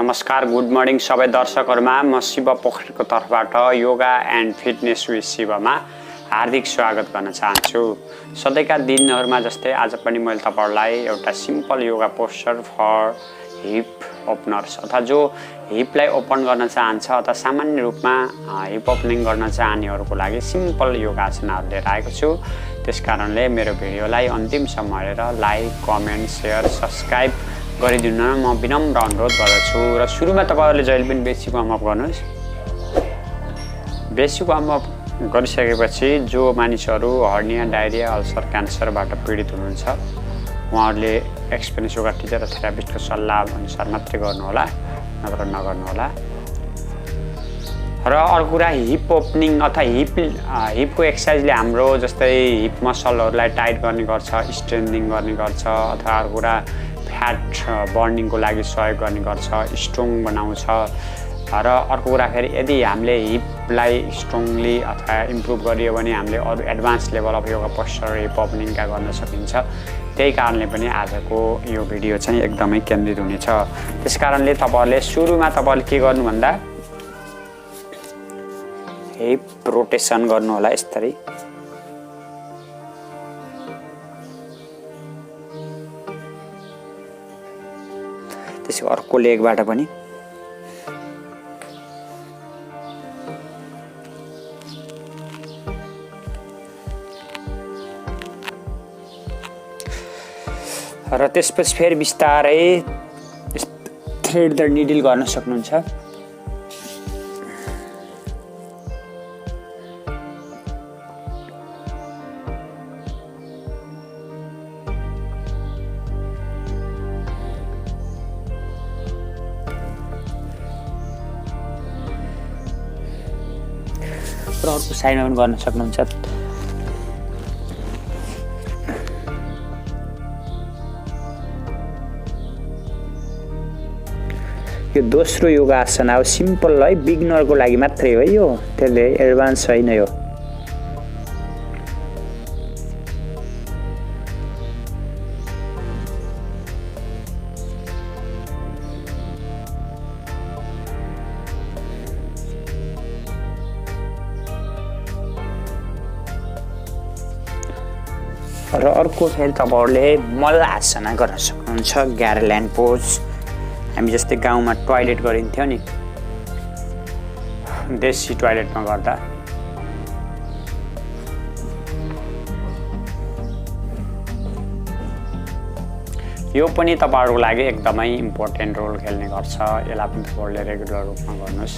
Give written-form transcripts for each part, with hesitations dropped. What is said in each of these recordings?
नमस्कार good morning सबै दर्शकहरुमा म शिव पोखरेलको तर्फबाट योगा एन्ड फिटनेस विथ शिवमा हार्दिक स्वागत गर्न चाहन्छु। सधैँका दिनहरुमा जस्तै आज पनि मैले तपाईहरुलाई एउटा simple yoga posture for hip openers अथवा जो हिपलाई ओपन गर्न चाहन्छ अथवा सामान्य रूपमा हिप ओपनिङ गर्न चाहनेहरुको लागि सिम्पल योगा आसनहरु लिएर आएको छु। त्यसकारणले मेरो भिडियोलाई अन्तिमसम्म हेरेर लाइक, कमेन्ट, शेयर, सब्स्क्राइब गरिदिनु म विनम्र अनुरोध गर्दछु। र सुरुमा तपाईहरुले जहिले पनि बेसिक वार्म अप गर्नुस्। बेसिक वार्म अप गरिसकेपछि जो मानिसहरु हर्निया, डायरिया, अल्सर, क्यान्सरबाट पीडित हुनुहुन्छ उहाँहरुले एक्सपिरियन्स योगा टिचर र थेरापिस्टको सल्लाह अनुसार मात्रै गर्नु होला, नत्र नगर्नु होला। र अर्को कुरा हिप ओपनिङ अथवा हिपको एक्सरसाइजले हाम्रो जस्तै हिप मसलहरुलाई टाइट गर्ने गर्छ, स्ट्रेन्थनिङ गर्ने गर्छ अथवा अर्को कुरा फ्याट बर्निङको लागि सहयोग गर्ने गर्छ, स्ट्रङ बनाउँछ। र अर्को कुरा फेरि यदि हामीले हिपलाई स्ट्रङली अथवा इम्प्रुभ गरियो भने हामीले अरु advance level of yoga posture hip ओपनिङका गर्न सकिन्छ। त्यही कारणले पनि आजको यो भिडियो चाहिँ एकदमै केन्द्रित हुनेछ। त्यसकारणले तपाईहरुले सुरुमा तपाईहरुले के गर्नु भन्दा हिप रोटेसन गर्नु होला यसरी। त्यसै अर्को लेगबाट पनि र त्यसपछि फेरि बिस्तारै थ्रेड द निडल गर्न सक्नुहुन्छ। र अर्को साइडमा पनि गर्न सक्नुहुन्छ। यो दोस्रो योगा आसन हो, सिम्पल है, बिगिनरको लागि मात्रै हो यो, त्यसले एडभान्स छैन यो। र अर्को फेरि तपाईहरुले मल्ल आसना गर्न सक्नुहुन्छ, ग्यारल्यान्ड पोज। हामी जस्तै गाउँमा टोयलेट गरिन्थ्यो नि, देशी टोयलेटमा गर्दा यो पनि तपाईहरुको लागि एकदमै इम्पोर्टेन्ट रोल खेल्ने गर्छ। यसलाई पनि तपाईहरुले रेगुलर रूपमा गर्नुस्।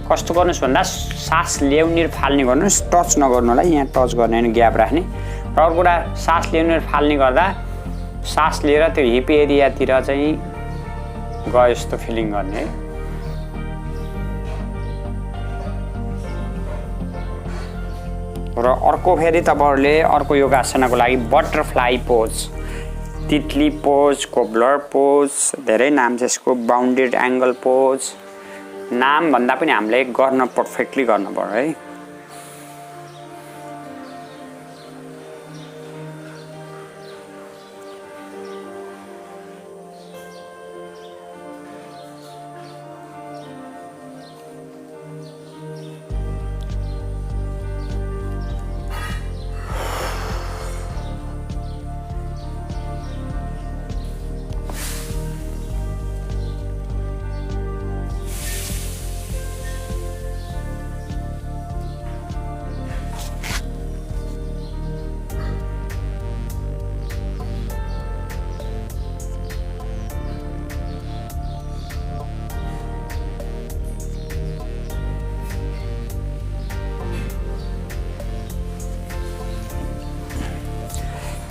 कस्तो गर्नुस् भन्दा सास ल्याउने र फाल्ने गर्नुस्, टच नगर्नु होला। यहाँ टच गर्ने हैन, ग्याप राख्ने। र अर्को कुरा सास ल्याउने र फाल्ने गर्दा सास लिएर त्यो हिप एरियातिर चाहिँ गयो जस्तो फिलिङ गर्ने है। र अर्को फेरि तपाईहरुले अर्को योगा आसनाको लागि बटरफ्लाई पोज, तितली पोज, कोब्लर पोज, धेरै नाम छ यसको, बाउन्डेड एंगल पोज। नाम भन्दा पनि हामीले गर्न पर्फेक्टली गर्नु पर्यो है।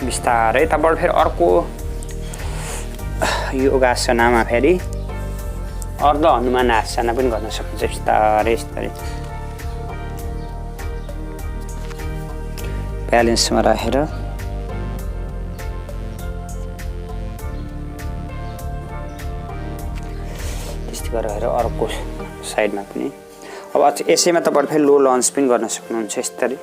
बिस्तारै तपाईहरु फेरि अर्को योगासनमा फेरि अर्ध हनुमान आसना पनि गर्न सक्नुहुन्छ। बिस्तारै बिस्तारै ब्यालेन्समा राखेर त्यस्तै गरेर अर्को साइडमा पनि। अब यसैमा तपाईहरु फेरि लो लन्ज पनि गर्न सक्नुहुन्छ यसरी।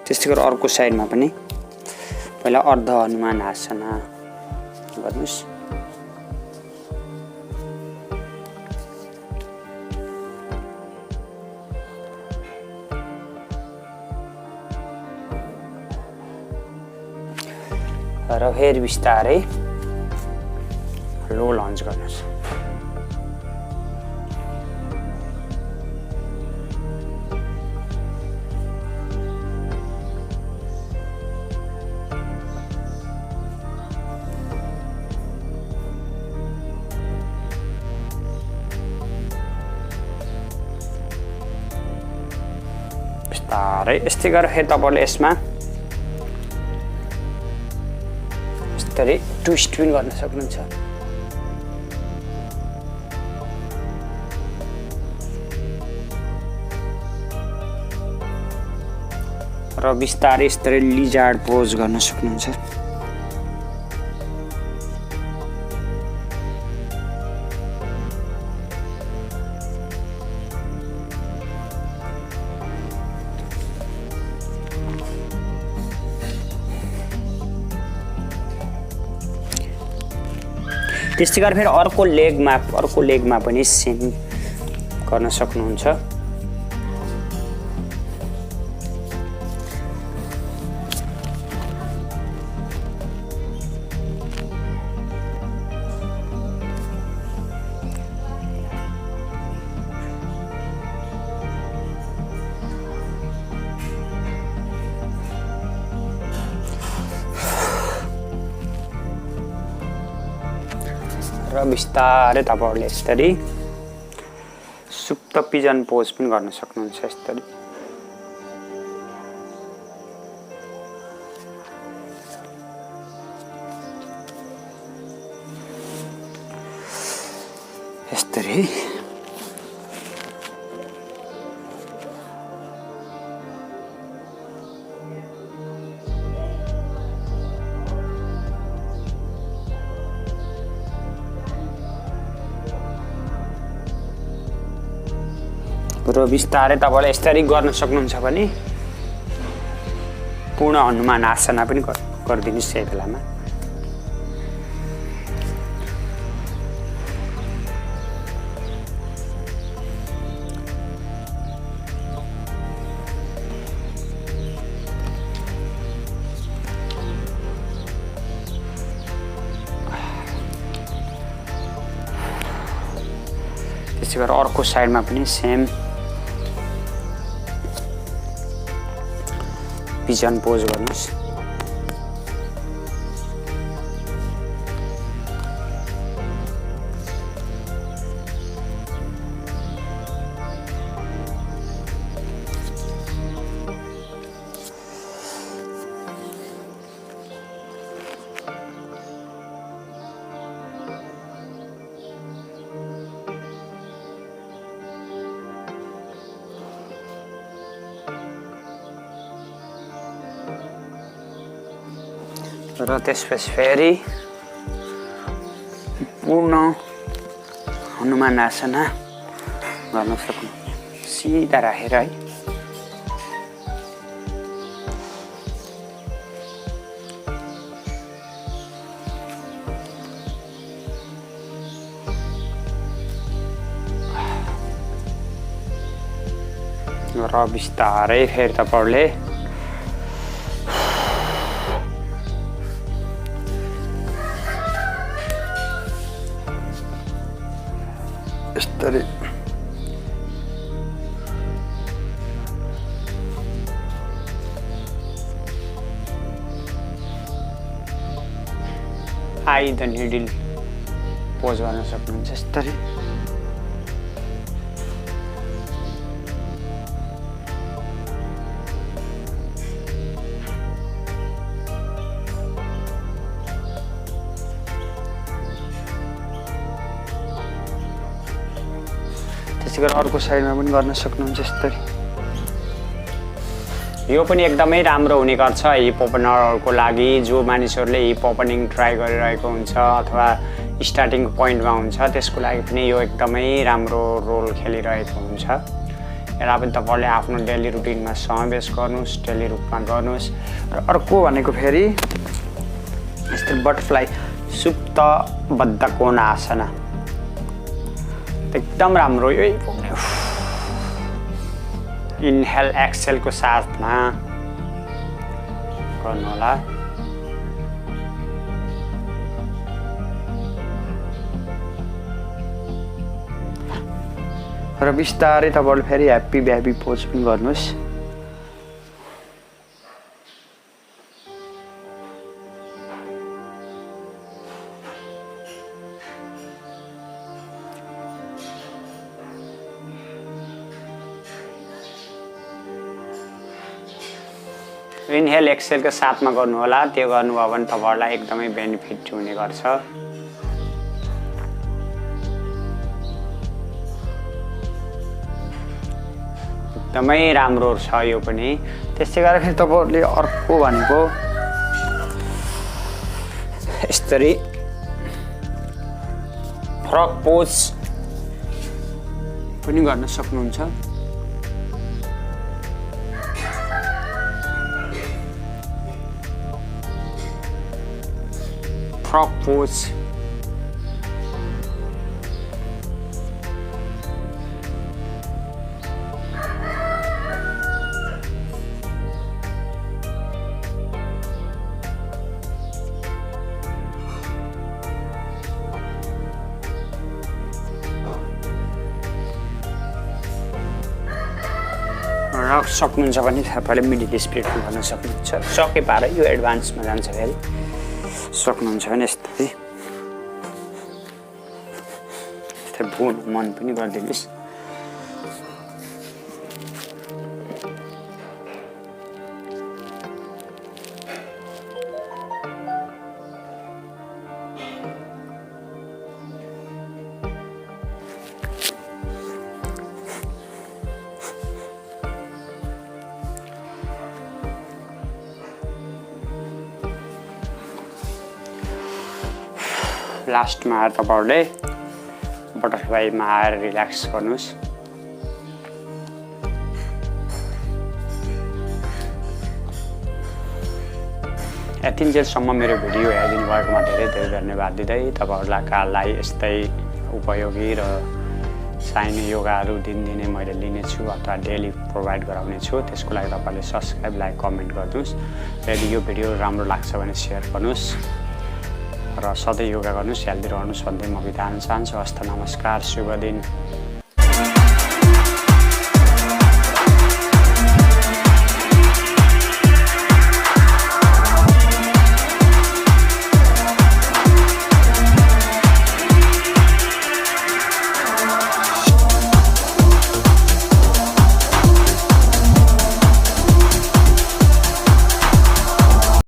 त्यस्तै गरेर अर्को साइडमा पनि पहिला अर्ध हनुमान आसना गर्नुस्। र फेरि बिस्तारै लो लन्च गर्नुस्। बिस्तारै यस्तै गरेर फेरि तपाईँले यसमा यस्तरी ट्विस्ट पनि गर्न सक्नुहुन्छ। र बिस्तारै यस्तरी लिजार्ड पोज गर्न सक्नुहुन्छ। त्यस्तै गरेर फेरि अर्को लेगमा पनि सेम गर्न सक्नुहुन्छ। र बिस्तारै तपाईहरुले यसरी सुप्त पिजन पोज पनि गर्न सक्नुहुन्छ। यसरी यसरी र बिस्तारै तपाईले यसरी गर्न सक्नुहुन्छ भने पूर्ण हनुमान आसना पनि गरिदिनुस् यही बेलामा। त्यसै गरेर अर्को साइडमा पनि सेम पिजन पोज गर्नुस्। र त्यसपछि फेरि पूर्ण हनुमान आसना गर्न सक्नु सिधा राखेर है। र बिस्तारै फेरि तपाईहरुले यसरी आई द निडल पोज गर्न सक्नुहुन्छ। यसरी त्यसै गरेर अर्को साइडमा पनि गर्न सक्नुहुन्छ। यसरी यो पनि एकदमै राम्रो हुने गर्छ हिप ओपनरहरुको लागि। जो मानिसहरुले हिप ओपनिङ ट्राई गरिरहेको हुन्छ अथवा स्टार्टिङ पोइन्टमा हुन्छ त्यसको लागि पनि यो एकदमै राम्रो रोल खेलिरहेको हुन्छ। यसलाई पनि तपाईहरुले आफ्नो डेली रुटिनमा समावेश गर्नुस्, डेली रूपमा गर्नुस्। र अर्को भनेको फेरि यस्तो बटरफ्लाई सुप्त बद्ध कोण आसना एकदम राम्रो यो इनहेल एक्सेल को साथमा गर्नु होला। र बिस्तारै तपाईहरुले फेरि ह्याप्पी बेबी पोज पनि गर्नुस्। इनहेल एक्सेल को साथमा गर्नु होला। त्यो गर्नुभयो भने तपाईहरुलाई एकदमै बेनिफिट हुने गर्छ। एकदमै राम्रो छ यो पनि। त्यसै गर्दाखेरि तपाईहरुले अर्को भनेको यसरी फ्रक पोज पनि गर्न सक्नुहुन्छ। फ्रक पोज सक्नुहुन्छ भने तपाईले मिडिल स्पिड गर्न सक्नुहुन्छ। सके पार यो एडभान्समा जान्छ फेरि सक्नुहुन्छ भने यस्तै भुन मन पनि गरिदिनुस्। लास्टमा आएर तपाईहरुले बटरफ्लाईमा आएर रिल्याक्स गर्नुस्। यतिन्जेलसम्म मेरो भिडियो हेरिदिनु भएकोमा धेरै धेरै धन्यवाद दिँदै तपाईहरुलाई यस्तै उपयोगी र चाहिने योगाहरू दिनदिनै मैले लिनेछु अथवा डेली प्रोभाइड गराउने छु। त्यसको लागि तपाईले सब्स्क्राइब, लाइक, कमेन्ट गर्नुस्। यदि यो भिडियो राम्रो लाग्छ भने शेयर गर्नुस् र सधैँ योगा गर्नुस्, हेल्दी रहनुस् भन्दै म बिदा हुन चाहन्छु। हस्त नमस्कार, शुभ दिन।